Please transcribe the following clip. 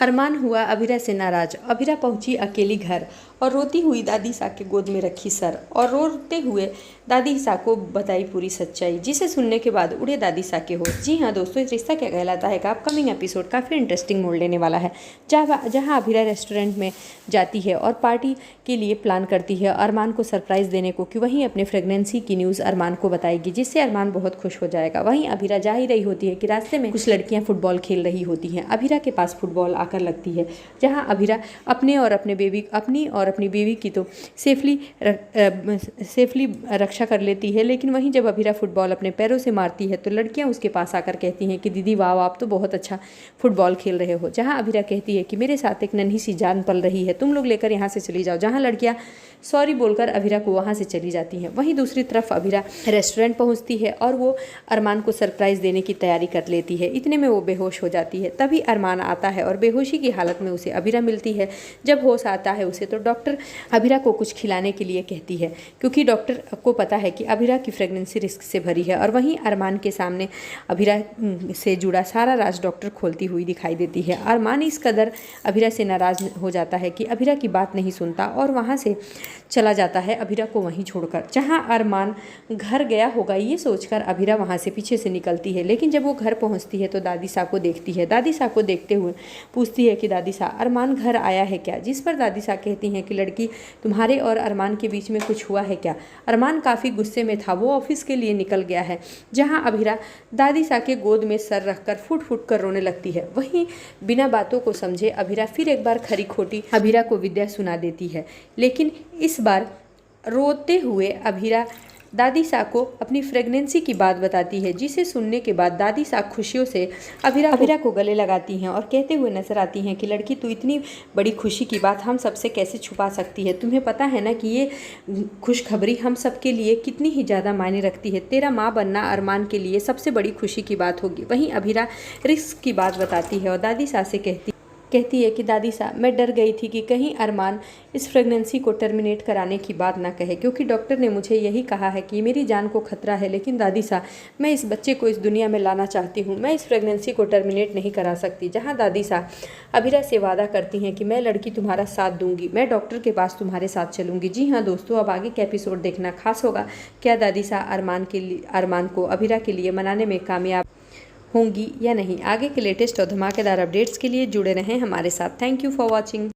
अरमान हुआ अभिरा से नाराज। अभिरा पहुंची अकेली घर और रोती हुई दादी सा के गोद में रखी सर और रोते हुए दादी सा को बताई पूरी सच्चाई, जिसे सुनने के बाद उड़े दादी सा के होश। जी हाँ दोस्तों, इस रिश्ता क्या कहलाता है का अपकमिंग एपिसोड काफ़ी इंटरेस्टिंग मोड़ लेने वाला है। जहाँ अभिरा रेस्टोरेंट में जाती है और पार्टी के लिए प्लान करती है अरमान को सरप्राइज़ देने को कि वहीं अपने प्रेगनेंसी की न्यूज़ अरमान को बताएगी, जिससे अरमान बहुत खुश हो जाएगा। वहीं अभिरा जा ही रही होती है कि रास्ते में कुछ लड़कियाँ फुटबॉल खेल रही होती हैं। अभिरा के पास फुटबॉल आकर लगती है, जहाँ अभिरा अपनी और अपनी बेबी की तो सेफली रक्षा कर लेती है। लेकिन वहीं जब अभिरा फुटबॉल अपने पैरों से मारती है तो लड़कियां उसके पास आकर कहती हैं कि दीदी वाह, आप तो बहुत अच्छा फुटबॉल खेल रहे हो। जहां अभिरा कहती है कि मेरे साथ एक नन्ही सी जान पल रही है, तुम लोग लेकर यहाँ से चली जाओ। जहाँ लड़कियां सॉरी बोलकर अभिरा को वहाँ से चली जाती हैं। वहीं दूसरी तरफ अभिरा रेस्टोरेंट पहुँचती है और वो अरमान को सरप्राइज़ देने की तैयारी कर लेती है। इतने में वो बेहोश हो जाती है। तभी अरमान आता है और बेहोशी की हालत में उसे अभिरा मिलती है। जब होश आता है उसे तो डॉक्टर अभिरा को कुछ खिलाने के लिए कहती है, क्योंकि डॉक्टर को पता है कि अभिरा की प्रेगनेंसी रिस्क से भरी है। और वहीं अरमान के सामने अभिरा से जुड़ा सारा राज डॉक्टर खोलती हुई दिखाई देती है। अरमान इस कदर अभिरा से नाराज़ हो जाता है कि अभिरा की बात नहीं सुनता और वहाँ से चला जाता है अभिरा को वहीं छोड़कर। जहाँ अरमान घर गया होगा ये सोचकर अभिरा वहाँ से पीछे से निकलती है, लेकिन जब वो घर पहुँचती है तो दादी सा को देखती है। दादी सा को देखते हुए पूछती है कि दादी सा, अरमान घर आया है क्या? जिस पर दादी सा कहती हैं कि लड़की, तुम्हारे और अरमान के बीच में कुछ हुआ है क्या? अरमान काफ़ी गुस्से में था, वो ऑफिस के लिए निकल गया है। जहाँ अभिरा दादी सा के गोद में सर रखकर फुट फुट कर रोने लगती है। वहीं बिना बातों को समझे अभिरा फिर एक बार खरी खोटी अभिरा को विद्या सुना देती है, लेकिन इस बार रोते हुए अभिरा दादी सा को अपनी प्रेगनेंसी की बात बताती है, जिसे सुनने के बाद दादी सा खुशियों से अभिरा को गले लगाती हैं और कहते हुए नजर आती हैं कि लड़की, तू इतनी बड़ी खुशी की बात हम सबसे कैसे छुपा सकती है? तुम्हें पता है ना कि ये खुशखबरी हम सबके लिए कितनी ही ज़्यादा मायने रखती है। तेरा माँ बनना अरमान के लिए सबसे बड़ी खुशी की बात होगी। वहीं अभिरा रिस्क की बात बताती है और दादी सा से कहती है कि दादी सा, मैं डर गई थी कि कहीं अरमान इस प्रेगनेंसी को टर्मिनेट कराने की बात ना कहे, क्योंकि डॉक्टर ने मुझे यही कहा है कि मेरी जान को खतरा है। लेकिन दादी सा, मैं इस बच्चे को इस दुनिया में लाना चाहती हूँ, मैं इस प्रेगनेंसी को टर्मिनेट नहीं करा सकती। जहाँ दादी सा अभिरा से वादा करती हैं कि मैं लड़की तुम्हारा साथ दूंगी, मैं डॉक्टर के पास तुम्हारे साथ चलूँगी। जी हाँ दोस्तों, अब आगे का एपिसोड देखना खास होगा। क्या दादी सा अरमान को अभिरा के लिए मनाने में कामयाब होंगी या नहीं? आगे के लेटेस्ट और धमाकेदार अपडेट्स के लिए जुड़े रहें हमारे साथ। Thank you for watching.